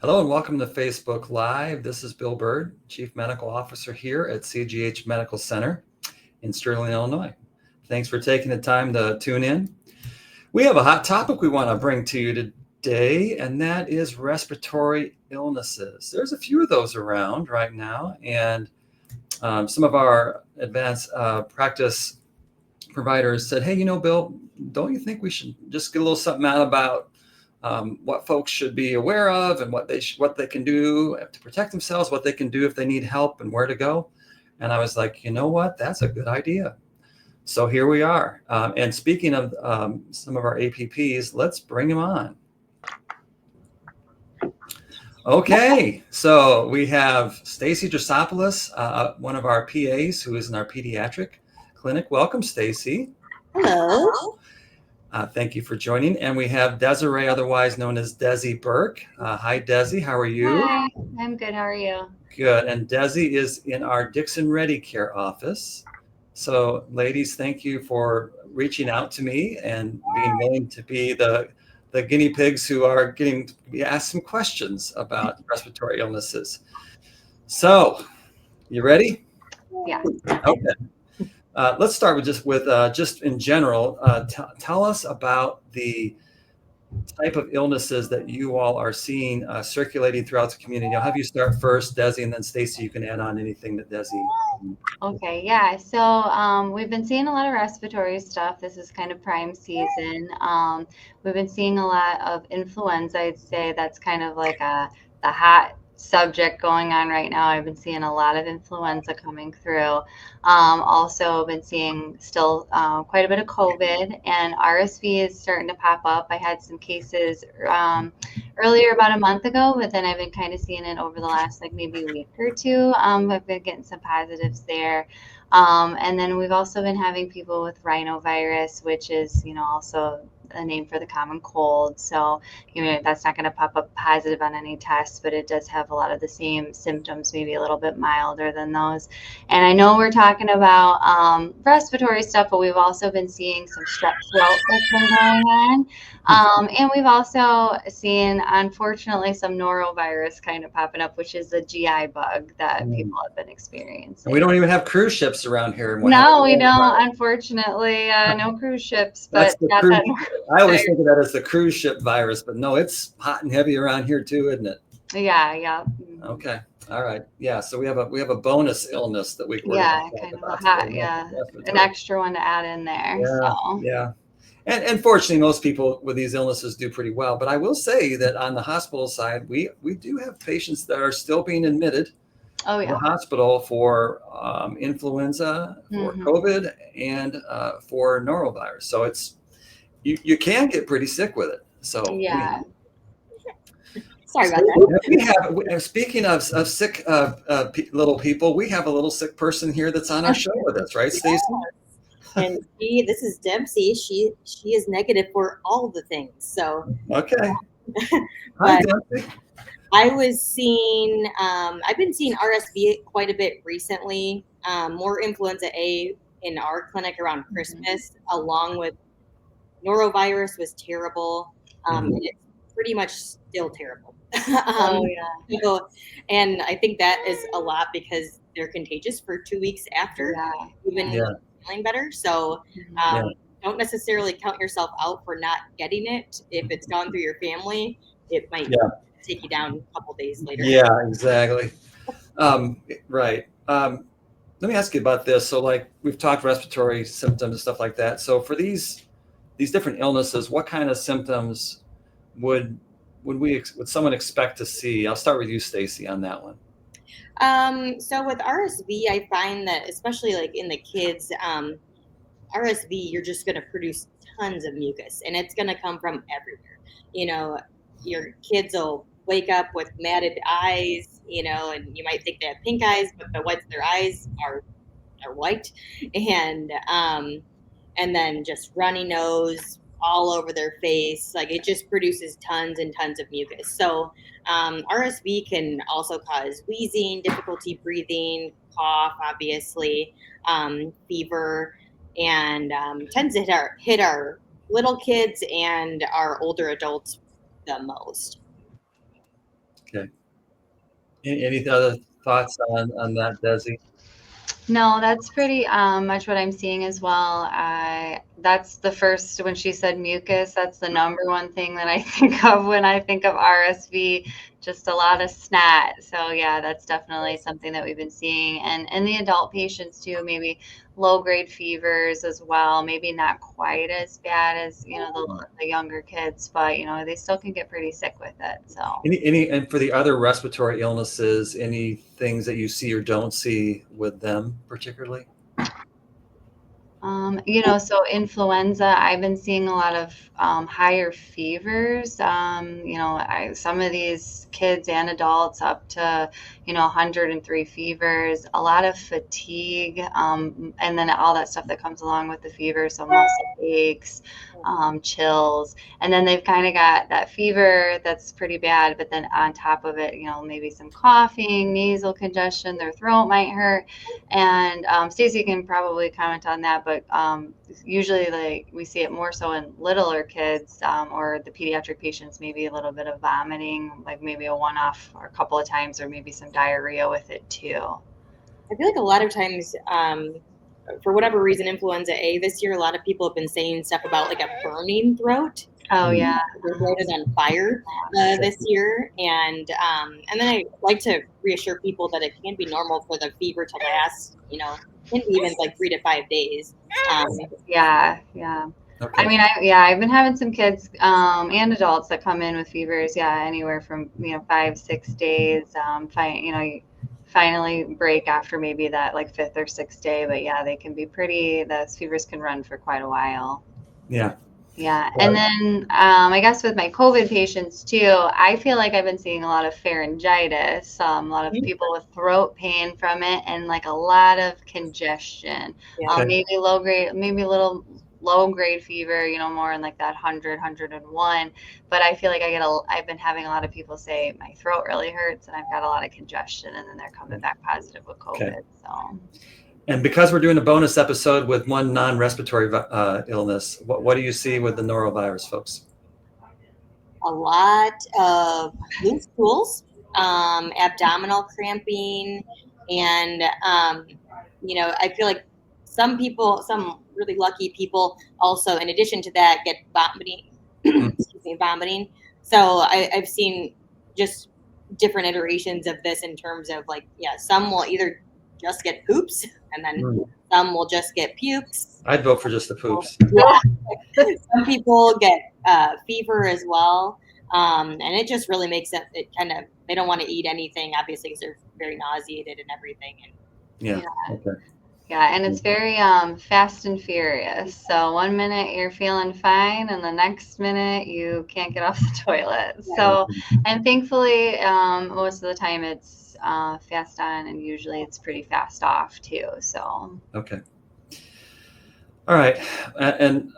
Hello and welcome to Facebook Live. This is Bill Bird, Chief Medical Officer here at CGH Medical Center in Sterling, Illinois. Thanks for taking the time to tune in. We have a hot topic we want to bring to you today, and that is respiratory illnesses. There's a few of those around right now, and some of our advanced practice providers said, hey, Bill, don't you think we should just get a little something out about what folks should be aware of and what they can do to protect themselves, what they can do if they need help and where to go. And I was like, you know what? That's a good idea. So here we are. And speaking of some of our APPs, let's bring them on. Okay, so we have Staci Drosopoulos, one of our PAs who is in our pediatric clinic. Welcome, Staci. Hello. Thank you for joining. And we have Desiree, otherwise known as Desi Burke. Hi, Desi. How are you? Hi, I'm good. How are you? Good. And Desi is in our Dixon Ready Care office. So, ladies, thank you for reaching out to me and being willing to be the guinea pigs who are getting to be asked some questions about respiratory illnesses. So, you ready? Yeah. Okay. Let's start with just in general. Tell us about the type of illnesses that you all are seeing circulating throughout the community. I'll have you start first, Desi, and then Staci, you can add on anything that Desi. Okay. Yeah. So we've been seeing a lot of respiratory stuff. This is kind of prime season. We've been seeing a lot of influenza. I'd say that's kind of like the hot subject going on right now. I've been seeing a lot of influenza coming through. Also been seeing still quite a bit of COVID, and RSV is starting to pop up. I had some cases earlier about a month ago, but then I've been kind of seeing it over the last maybe week or two. I've been getting some positives there. And then we've also been having people with rhinovirus, which is, also a name for the common cold. So, that's not going to pop up positive on any tests, but it does have a lot of the same symptoms, maybe a little bit milder than those. And I know we're talking about respiratory stuff, but we've also been seeing some strep throat that's been going on. And we've also seen, unfortunately, some norovirus kind of popping up, which is a GI bug that people have been experiencing. And we don't even have cruise ships around here. No, we don't, unfortunately. No cruise ships. But I always think of that as the cruise ship virus, but no, it's hot and heavy around here too, isn't it? Yeah. Okay. All right. Yeah. So we have a bonus illness that we kind of a hot, an extra one to add in there. Yeah. And fortunately, most people with these illnesses do pretty well. But I will say that on the hospital side, we do have patients that are still being admitted to the hospital for influenza, for COVID, and for norovirus. So it's you can get pretty sick with it. So yeah. Sorry about that. We have, speaking of sick little people, we have a little sick person here that's on our show with us, right, Staci? And this is Dempsey. She is negative for all the things. So okay. Hi, Dempsey. I've been seeing RSV quite a bit recently. More influenza A in our clinic around Christmas, along with norovirus was terrible. And it's pretty much still terrible. And I think that is a lot because they're contagious for 2 weeks after, feeling better. So don't necessarily count yourself out for not getting it. If it's gone through your family, it might take you down a couple days later. Yeah, exactly. Right. Let me ask you about this. So like we've talked respiratory symptoms and stuff like that. So for these different illnesses, what kind of symptoms would someone expect to see? I'll start with you, Staci, on that one. So with RSV, I find that especially like in the kids, RSV, you're just going to produce tons of mucus, and it's going to come from everywhere. Your kids will wake up with matted eyes, and you might think they have pink eyes, but the whites of their eyes are white, and then just runny nose all over their face. Like it just produces tons and tons of mucus. So RSV can also cause wheezing, difficulty breathing, cough, obviously, fever, and tends to hit our little kids and our older adults the most. Okay. Any other thoughts on that, Desi? No, that's pretty much what I'm seeing as well. That's the first, when she said mucus, that's the number one thing that I think of when I think of RSV, just a lot of snot. So yeah, that's definitely something that we've been seeing. And in the adult patients too, maybe low grade fevers as well, maybe not quite as bad as, the younger kids, but they still can get pretty sick with it. So. And for the other respiratory illnesses, any things that you see or don't see with them particularly? So influenza, I've been seeing a lot of higher fevers. Some of these kids and adults up to, 103 fevers, a lot of fatigue, and then all that stuff that comes along with the fever. So muscle aches, chills, and then they've kind of got that fever that's pretty bad. But then on top of it, maybe some coughing, nasal congestion, their throat might hurt. And Staci can probably comment on that, but usually like we see it more so in littler kids or the pediatric patients, maybe a little bit of vomiting, like maybe a one-off or a couple of times, or maybe some diarrhea with it too. I feel like a lot of times, for whatever reason, influenza A this year, a lot of people have been saying stuff about like a burning throat. Oh yeah. Their throat is on fire this year, and then I like to reassure people that it can be normal for the fever to last, can be even like 3 to 5 days. Yeah. Okay. I mean, I've been having some kids and adults that come in with fevers. Yeah, anywhere from 5, 6 days. You finally break after maybe that like 5th or 6th day. But yeah, they can be those fevers can run for quite a while. Yeah. Yeah. And then I guess with my COVID patients too, I feel like I've been seeing a lot of pharyngitis, a lot of people with throat pain from it, and like a lot of congestion. Yeah. Maybe low grade, maybe a little low grade fever, more in like that 100, 101. But I feel like I've been having a lot of people say my throat really hurts and I've got a lot of congestion, and then they're coming back positive with COVID. Okay. So. And because we're doing a bonus episode with one non-respiratory illness, what do you see with the norovirus, folks? A lot of loose stools, abdominal cramping, and I feel like some really lucky people also, in addition to that, get vomiting. Vomiting. So I've seen just different iterations of this in terms of some will either just get poops, and then some will just get pukes. I'd vote for just the poops. Yeah. Some people get fever as well, and it just really makes it kind of, they don't want to eat anything, obviously, because they're very nauseated and everything. And yeah. Okay. Yeah, and it's very fast and furious. So 1 minute you're feeling fine, and the next minute you can't get off the toilet. So, and thankfully, most of the time it's fast on, and usually it's pretty fast off too. So. Okay. All right, and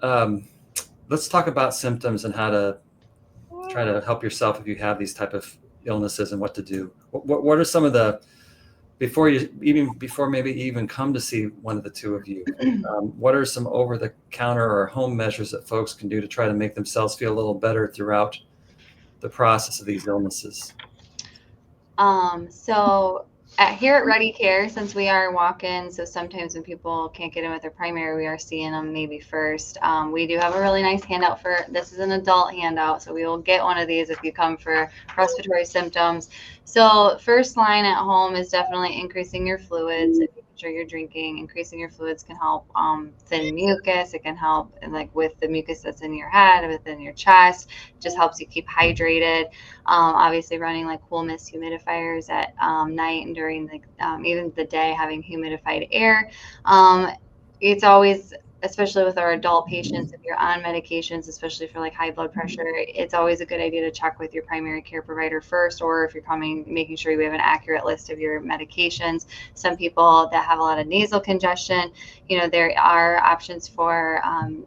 let's talk about symptoms and how to try to help yourself if you have these type of illnesses and what to do. What are some of the, before maybe you even come to see one of the two of you, what are some over-the-counter or home measures that folks can do to try to make themselves feel a little better throughout the process of these illnesses? So here at Ready Care, since we are walk-in, so sometimes when people can't get in with their primary, we are seeing them maybe first. We do have a really nice handout this is an adult handout, so we will get one of these if you come for respiratory symptoms. So first line at home is definitely increasing your fluids. Making sure you're drinking. Increasing your fluids can help thin mucus. It can help with the mucus that's in your head, within your chest. It just helps you keep hydrated. Obviously running like cool mist humidifiers at night and during even the day, having humidified air. It's always, especially with our adult patients, if you're on medications, especially for like high blood pressure, it's always a good idea to check with your primary care provider first, or if you're making sure you have an accurate list of your medications. Some people that have a lot of nasal congestion, there are options for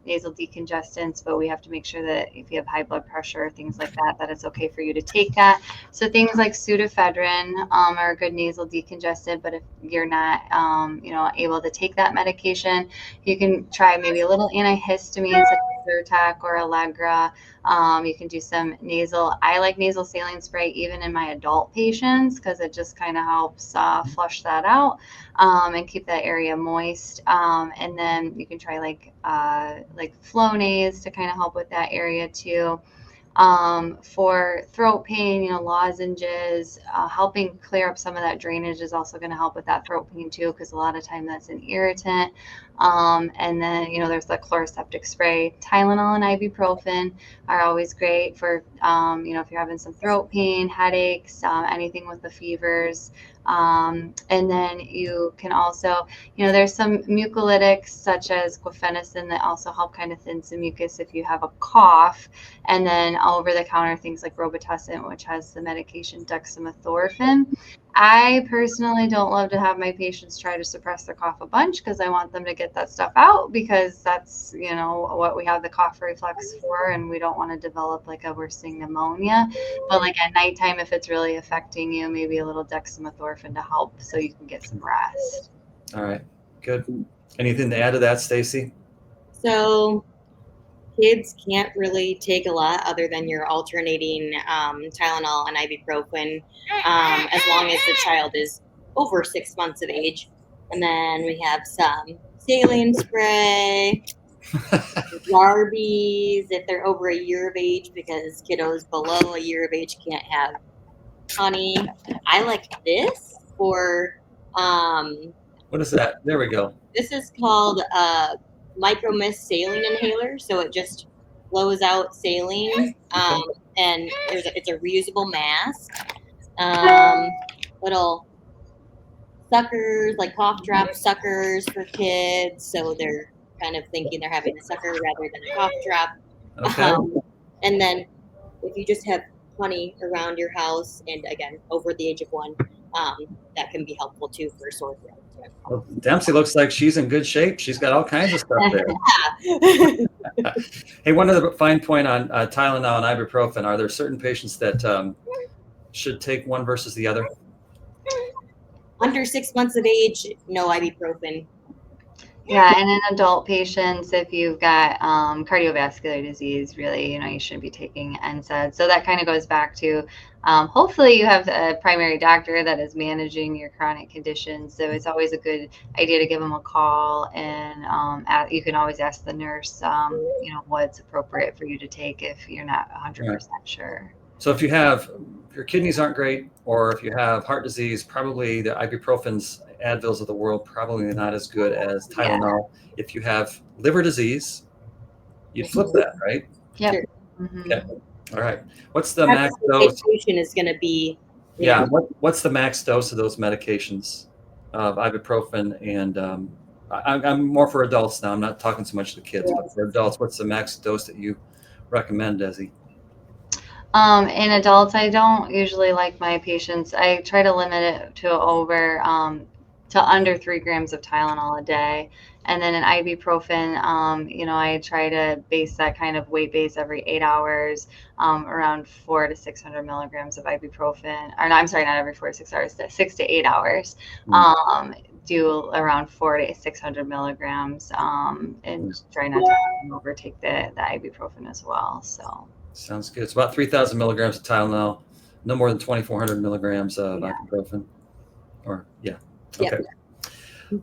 nasal decongestants, but we have to make sure that if you have high blood pressure, things like that, that it's okay for you to take that. So things like pseudoephedrine are a good nasal decongestant, but if you're not, able to take that medication, you can try try maybe a little antihistamine such as Zyrtec or Allegra. You can do some nasal. I like nasal saline spray even in my adult patients because it just kind of helps flush that out and keep that area moist. And then you can try like Flonase to kind of help with that area too. For throat pain, lozenges, helping clear up some of that drainage is also going to help with that throat pain too, because a lot of time that's an irritant. And then, there's the chloroseptic spray. Tylenol and ibuprofen are always great for, if you're having some throat pain, headaches, anything with the fevers. And then you can also, there's some mucolytics such as guaifenesin that also help kind of thin some mucus if you have a cough. And then over-the-counter things like Robitussin, which has the medication dextromethorphan. I personally don't love to have my patients try to suppress their cough a bunch because I want them to get that stuff out because that's, what we have the cough reflex for, and we don't want to develop like a worsening pneumonia. But like at nighttime, if it's really affecting you, maybe a little dextromethorphan to help so you can get some rest. All right, good. Anything to add to that, Staci? So kids can't really take a lot other than your alternating Tylenol and ibuprofen as long as the child is over 6 months of age. And then we have some saline spray, Jarbies if they're over a year of age, because kiddos below a year of age can't have honey. I like this for what is that? There we go. this is called micro mist saline inhaler, so it just blows out saline, and it's a reusable mask. Little suckers, like cough drop suckers for kids, so they're kind of thinking they're having a sucker rather than a cough drop. Okay. And then if you just have honey around your house, and again over the age of 1, that can be helpful too for sore throat. Well, Dempsey looks like she's in good shape. She's got all kinds of stuff there. Yeah. Hey, one other fine point on Tylenol and ibuprofen. Are there certain patients that should take one versus the other? Under 6 months of age, no ibuprofen. Yeah, and in adult patients, if you've got cardiovascular disease, really, you shouldn't be taking NSAIDs. So that kind of goes back to hopefully you have a primary doctor that is managing your chronic conditions. So it's always a good idea to give them a call, and you can always ask the nurse, what's appropriate for you to take if you're not 100% sure. So if your kidneys aren't great, or if you have heart disease, probably the ibuprofens, Advils of the world, probably not as good as Tylenol. Yeah. If you have liver disease, you'd flip that, right? Yep. Sure. Mm-hmm. Okay. All right. What's the max dose? Is going to be. Yeah. What's the max dose of those medications of ibuprofen? And I'm more for adults now. I'm not talking so much to kids, but for adults, what's the max dose that you recommend, Desi? In adults, I don't usually like my patients. I try to limit it to under 3 grams of Tylenol a day. And then an ibuprofen, I try to base that kind of weight base every 8 hours, around 400 to 600 milligrams of ibuprofen. Or no, I'm sorry, not every 4 to 6 hours, 6 to 8 hours. Do around 400 to 600 milligrams, and try not to overtake the ibuprofen as well. So. Sounds good. It's about 3,000 milligrams of Tylenol, no more than 2,400 milligrams of ibuprofen. Okay. Yep.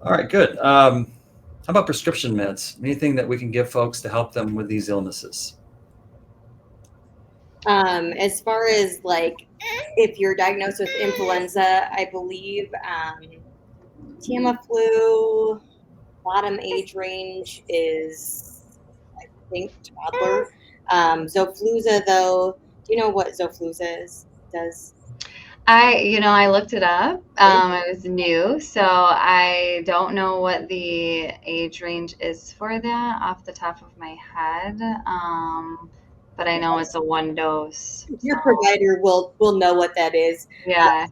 All right, good. How about prescription meds? Anything that we can give folks to help them with these illnesses? As far as if you're diagnosed with influenza, I believe Tamiflu, bottom age range is, I think, toddler. Zofluza, though, do you know what Zofluza does? I looked it up. It was new, so I don't know what the age range is for that off the top of my head. But I know it's a 1 dose. Your provider will know what that is. Yeah.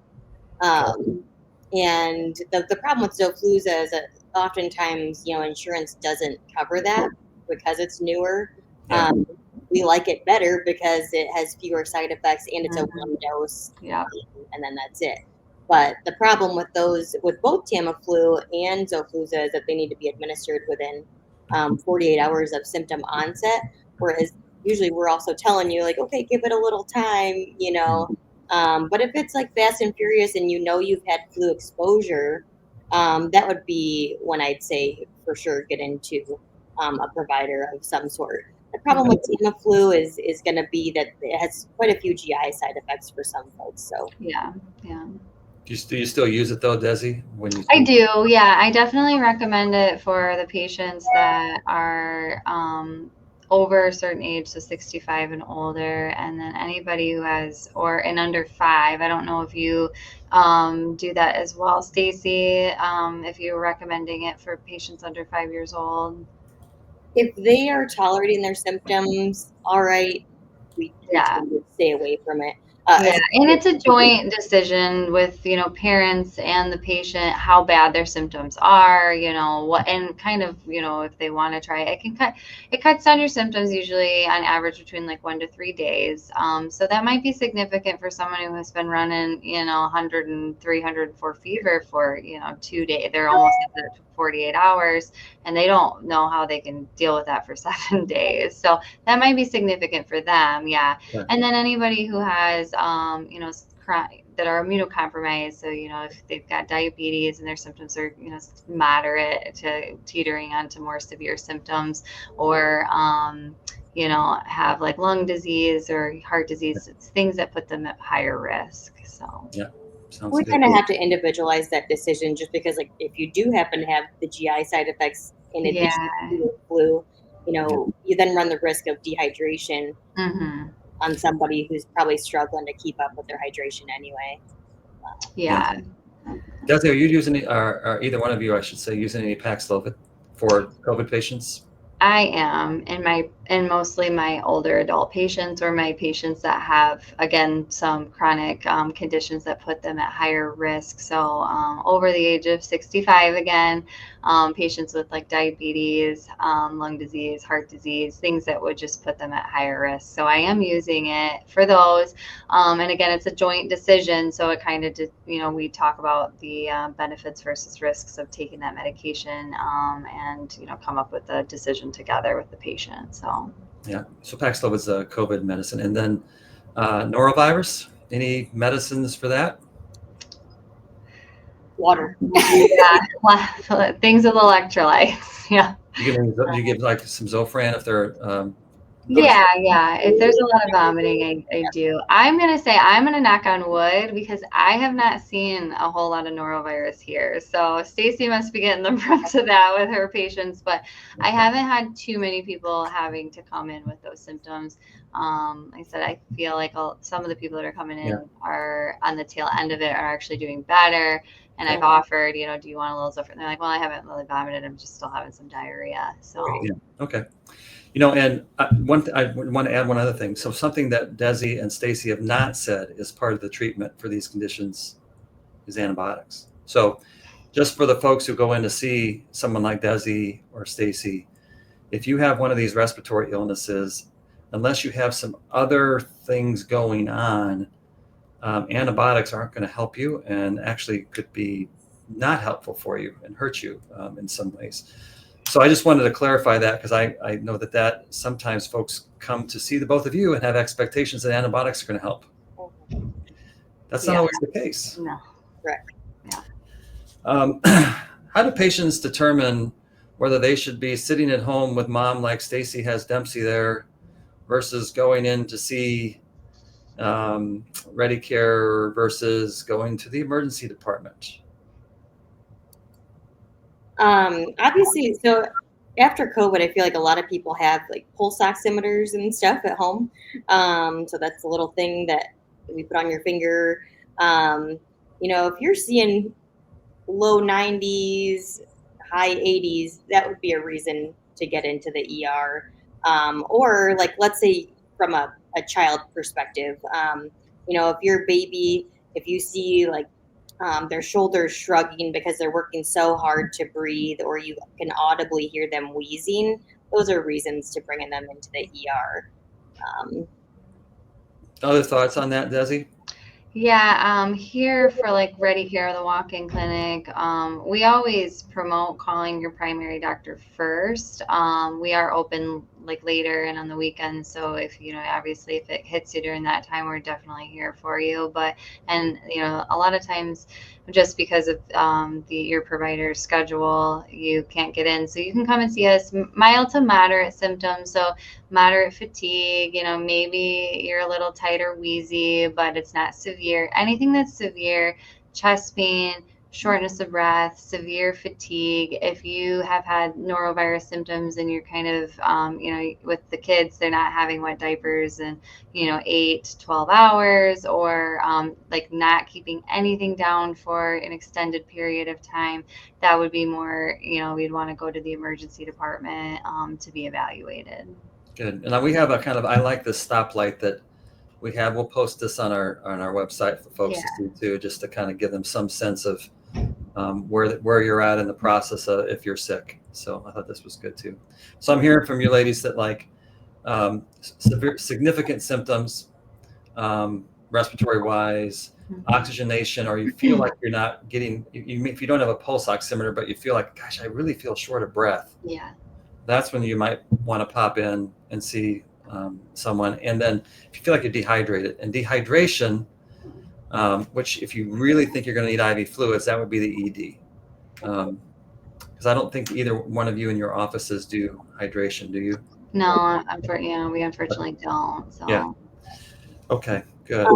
And the problem with Zofluza is that oftentimes, insurance doesn't cover that because it's newer. Yeah. We like it better because it has fewer side effects and it's a 1 dose. Yeah. And then that's it. But the problem with both Tamiflu and Zofluza is that they need to be administered within 48 hours of symptom onset, whereas usually we're also telling you like, okay, give it a little time, you know. But if it's like fast and furious and you know you've had flu exposure, that would be when I'd say for sure get into a provider of some sort. The problem with Tamiflu is going to be that it has quite a few GI side effects for some folks. So Yeah. Do you still use it though, Desi? I do. Yeah, I definitely recommend it for the patients that are over a certain age, so 65 and older, and then anybody who has and under 5. I don't know if you do that as well, Staci. If you're recommending it for patients under 5 years old. if they are tolerating their symptoms, all right, we tend to stay away from it. Yeah, and it's a joint decision with, parents and the patient, how bad their symptoms are, and kind of, if they want to try it, it cuts down your symptoms usually on average between like 1 to 3 days. So that might be significant for someone who has been running, 100 and 304 fever for, 2 days. They're almost at the 48 hours and they don't know how they can deal with that for 7 days. So that might be significant for them. Yeah. And then anybody who has, that are immunocompromised. So, if they've got diabetes and their symptoms are, moderate to teetering onto more severe symptoms, or, have like lung disease or heart disease, it's things that put them at higher risk. So, yeah. We kind of have to individualize that decision, just because like if you do happen to have the GI side effects in addition to the flu, you then run the risk of dehydration on somebody who's probably struggling to keep up with their hydration anyway. Yeah. Desi, are you using or either one of you, I should say, using any Paxlovid for COVID patients? I am, and mostly my older adult patients, or my patients that have, again, some chronic conditions that put them at higher risk. So over the age of 65, again, patients with like diabetes, lung disease, heart disease, things that would just put them at higher risk. So I am using it for those. And again, it's a joint decision. So it kind of, we talk about the benefits versus risks of taking that medication, and, come up with a decision together with the patient. So Paxlovid is a COVID medicine, and then norovirus. Any medicines for that? Water. Yeah, things with electrolytes. Yeah. You give like some Zofran if they're. Yeah. If there's a lot of vomiting, I do. I'm going to knock on wood, because I have not seen a whole lot of norovirus here. So Staci must be getting the brunt of that with her patients, but I haven't had too many people having to come in with those symptoms. Like I said, I feel like some of the people that are coming in are on the tail end of it, are actually doing better. And I've offered, do you want a little Zofran? And they're like, well, I haven't really vomited. I'm just still having some diarrhea. So Okay. And I want to add one other thing. So something that Desi and Staci have not said is part of the treatment for these conditions is antibiotics. So just for the folks who go in to see someone like Desi or Staci, if you have one of these respiratory illnesses, unless you have some other things going on, antibiotics aren't going to help you, and actually could be not helpful for you and hurt you in some ways. So I just wanted to clarify that, because I know that sometimes folks come to see the both of you and have expectations that antibiotics are going to help. That's not always the case. No. Correct. Yeah. How do patients determine whether they should be sitting at home with mom like Staci has Dempsey there, versus going in to see Ready Care, versus going to the emergency department? Obviously, so after COVID, I feel like a lot of people have like pulse oximeters and stuff at home. So that's a little thing that we put on your finger. If you're seeing low 90s, high 80s, that would be a reason to get into the ER. Or like, let's say from a child perspective, if your baby, if you see like their shoulders shrugging because they're working so hard to breathe, or you can audibly hear them wheezing, those are reasons to bring them into the ER. Other thoughts on that, Desi? Yeah, here for like Ready Care, the walk-in clinic, we always promote calling your primary doctor first. We are open like later and on the weekends, so if obviously if it hits you during that time, we're definitely here for you. And a lot of times, just because of your provider's schedule, you can't get in, so you can come and see us. Mild to moderate symptoms, so moderate fatigue, maybe you're a little tight or wheezy, but it's not severe. Anything that's severe, chest pain, shortness of breath, severe fatigue, if you have had norovirus symptoms and you're kind of, with the kids, they're not having wet diapers and, 8 to 12 hours, or like not keeping anything down for an extended period of time, that would be more, we'd want to go to the emergency department to be evaluated. Good. And we have a kind of, I like this stoplight that we have. We'll post this on our website for folks to see too, just to kind of give them some sense of where you're at in the process of if you're sick. So I thought this was good too. So I'm hearing from you ladies that like significant symptoms, respiratory wise, oxygenation, or you feel like you're not getting, if you don't have a pulse oximeter, but you feel like, gosh, I really feel short of breath. Yeah. That's when you might want to pop in and see someone. And then if you feel like you're dehydrated, and dehydration, which if you really think you're going to need IV fluids, that would be the ED. Because I don't think either one of you in your offices do hydration, do you? No, we unfortunately don't. So. Yeah. Okay, good.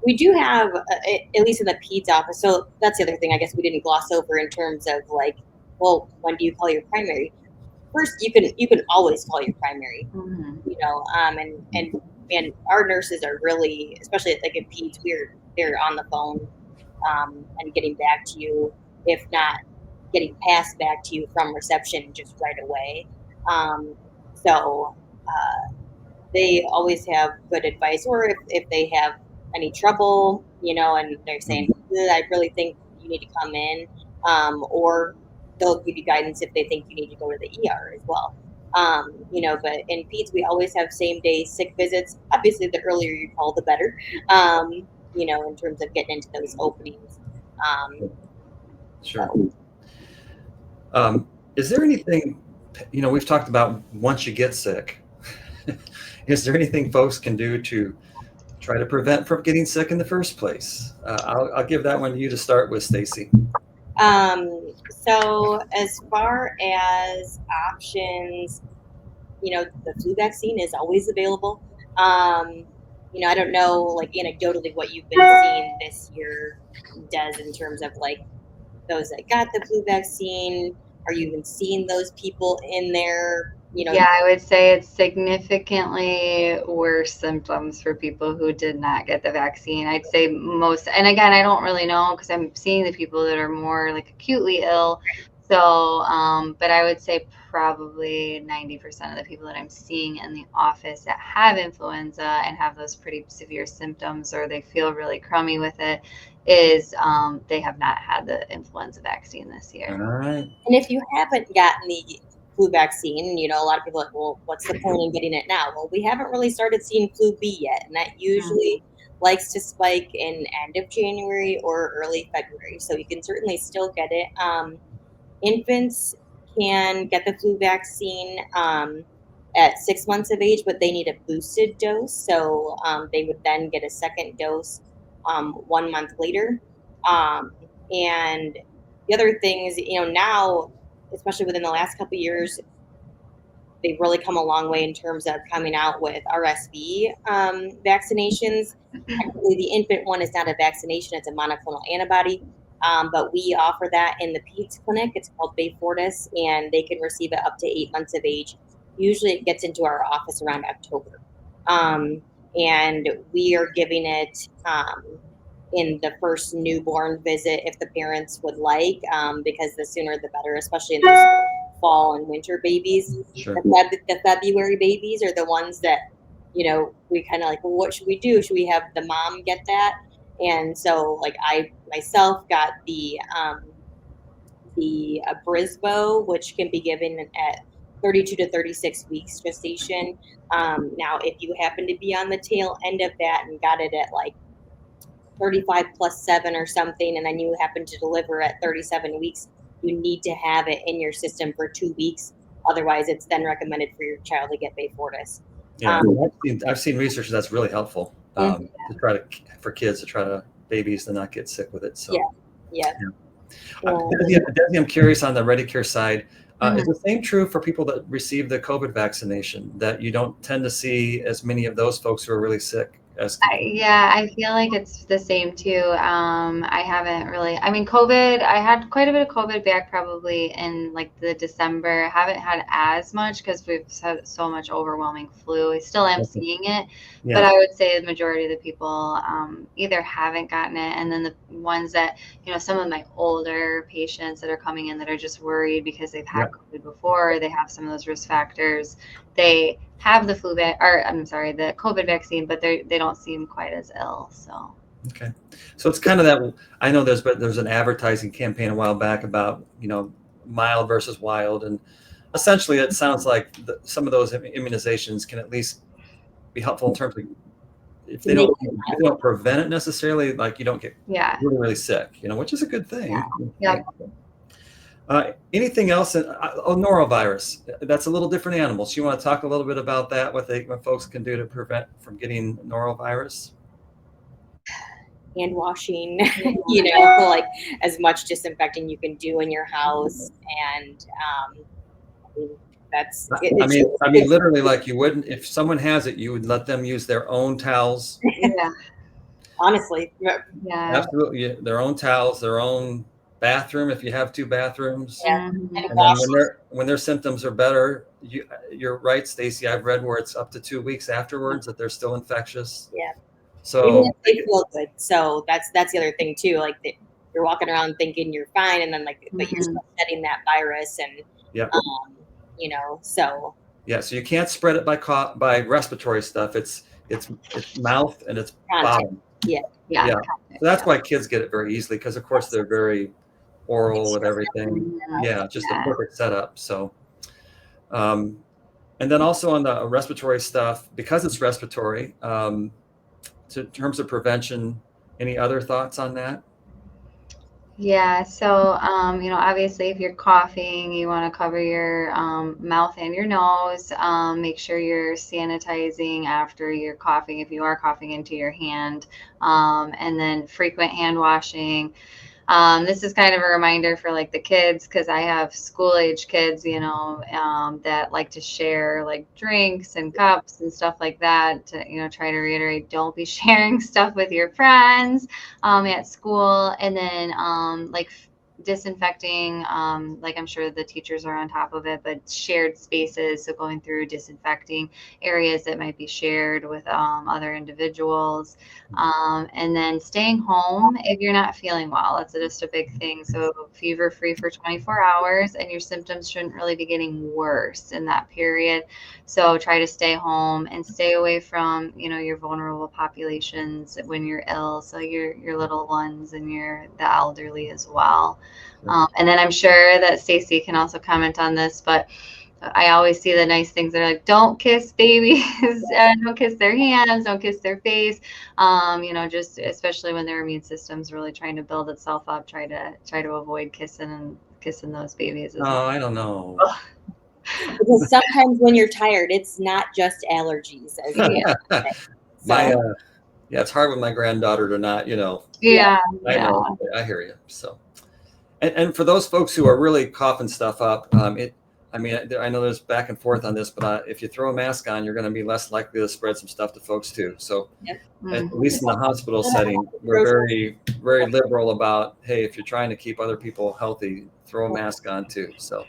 We do have, at least in the peds office, so that's the other thing I guess we didn't gloss over in terms of like, well, when do you call your primary? First, you can always call your primary, and our nurses are really, especially like in peds, they're on the phone and getting back to you, if not getting passed back to you from reception just right away. So they always have good advice, or if they have any trouble, and they're saying, I really think you need to come in, or they'll give you guidance if they think you need to go to the ER as well. But in peds, we always have same day sick visits. Obviously, the earlier you call, the better, in terms of getting into those openings. Sure. Is there anything, we've talked about once you get sick, is there anything folks can do to try to prevent from getting sick in the first place? I'll give that one to you to start with, Staci. So as far as options, the flu vaccine is always available. I don't know, like anecdotally, what you've been seeing this year, Des, in terms of like those that got the flu vaccine. Are you even seeing those people in there? Yeah, I would say it's significantly worse symptoms for people who did not get the vaccine. I'd say most, and again, I don't really know because I'm seeing the people that are more like acutely ill. So, but I would say probably 90% of the people that I'm seeing in the office that have influenza and have those pretty severe symptoms, or they feel really crummy with it, is they have not had the influenza vaccine this year. All right. And if you haven't gotten the flu vaccine, a lot of people are like, well, what's the point in getting it now? Well, we haven't really started seeing flu B yet, and that usually likes to spike in end of January or early February. So you can certainly still get it. Infants can get the flu vaccine at 6 months of age, but they need a boosted dose. So they would then get a second dose 1 month later. And the other thing is, now, especially within the last couple of years, they've really come a long way in terms of coming out with RSV vaccinations. Actually, the infant one is not a vaccination, it's a monoclonal antibody. But we offer that in the peds clinic. It's called Beyfortus, and they can receive it up to 8 months of age. Usually it gets into our office around October. And we are giving it in the first newborn visit if the parents would like, because the sooner the better, especially in those fall and winter babies. Sure. The February babies are the ones that, we kind of like, well, what should we do? Should we have the mom get that? And so like I myself got the Brisbo, which can be given at 32 to 36 weeks gestation. Now, if you happen to be on the tail end of that and got it at like 35 plus 7 or something, and then you happen to deliver at 37 weeks, you need to have it in your system for 2 weeks. Otherwise, it's then recommended for your child to get Beyfortus. Yeah, I've seen research that's really helpful to try to, for kids to try to, babies to not get sick with it. So yeah. Desi, I'm curious on the Ready Care side. Is the same true for people that receive the COVID vaccination, that you don't tend to see as many of those folks who are really sick? I feel like it's the same too. I haven't really, I mean, COVID, I had quite a bit of COVID back probably in like the December. I haven't had as much because we've had so much overwhelming flu. I still am seeing it, but I would say the majority of the people either haven't gotten it, and then the ones that, some of my older patients that are coming in that are just worried because they've had COVID before, they have some of those risk factors. They have the the COVID vaccine, but they don't seem quite as ill. So okay, so it's kind of that. I know there's an advertising campaign a while back about mild versus wild, and essentially it sounds like some of those immunizations can at least be helpful in terms of if they don't prevent it necessarily, like you don't get really sick, which is a good thing. Anything else? Norovirus, that's a little different animal. So you want to talk a little bit about that, what folks can do to prevent from getting norovirus? Hand washing, like as much disinfecting you can do in your house. And that's it. I mean, literally, like you wouldn't, if someone has it, you would let them use their own towels. Honestly. Absolutely. Their own towels, their own bathroom, if you have 2 bathrooms. And then when their symptoms are better, you're right, Staci, I've read where it's up to 2 weeks afterwards that they're still infectious. So even if they feel good. So that's the other thing too. Like you're walking around thinking you're fine, and then but you're still shedding that virus, and so so you can't spread it by respiratory stuff. It's mouth and it's bottom. So that's why kids get it very easily, because of course they're very oral with everything. Just a perfect setup. So and then also on the respiratory stuff, because it's respiratory, in terms of prevention, any other thoughts on that? So obviously if you're coughing, you want to cover your mouth and your nose. Make sure you're sanitizing after you're coughing, if you are coughing into your hand, and then frequent hand washing. This is kind of a reminder for like the kids, because I have school age kids, that like to share like drinks and cups and stuff like that. To, try to reiterate, don't be sharing stuff with your friends at school. And then like disinfecting, like I'm sure the teachers are on top of it, but shared spaces. So going through disinfecting areas that might be shared with other individuals. And then staying home if you're not feeling well. That's just a big thing. So fever free for 24 hours, and your symptoms shouldn't really be getting worse in that period. So try to stay home and stay away from, your vulnerable populations when you're ill. So your little ones and the elderly as well. And then I'm sure that Staci can also comment on this, but I always see the nice things that are like, don't kiss babies, don't kiss their hands, don't kiss their face. Just especially when their immune system's really trying to build itself up, try to avoid kissing those babies. I don't know. Because sometimes when you're tired, it's not just allergies. It's hard with my granddaughter to not, I know, I hear you. So, and for those folks who are really coughing stuff up, I know there's back and forth on this, but if you throw a mask on, you're going to be less likely to spread some stuff to folks too. So at least in the hospital setting, we're very, very liberal about, hey, if you're trying to keep other people healthy, throw a mask on too. So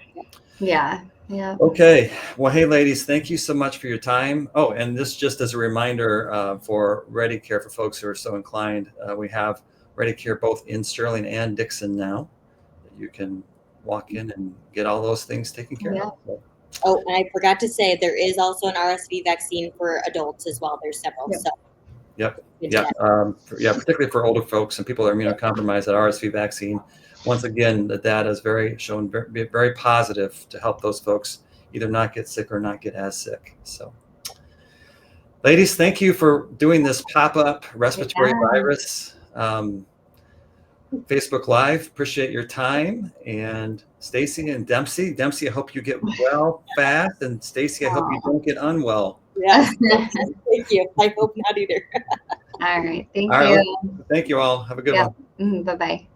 okay. Well, hey, ladies, thank you so much for your time. Oh, and this just as a reminder for Ready Care, for folks who are so inclined, we have Ready Care both in Sterling and Dixon now. You can walk in and get all those things taken care of. Oh, and I forgot to say, there is also an RSV vaccine for adults as well. There's several. So. Particularly for older folks and people that are immunocompromised, that RSV vaccine, once again, the data is shown very positive to help those folks either not get sick or not get as sick. So, ladies, thank you for doing this pop-up respiratory virus Facebook Live. Appreciate your time. And Staci and Dempsey. Dempsey, I hope you get well fast. And Staci, I hope you don't get unwell. Yes. Thank you. I hope not either. All right. Thank All right. you. Thank you all. Have a good Yep. one. Bye-bye.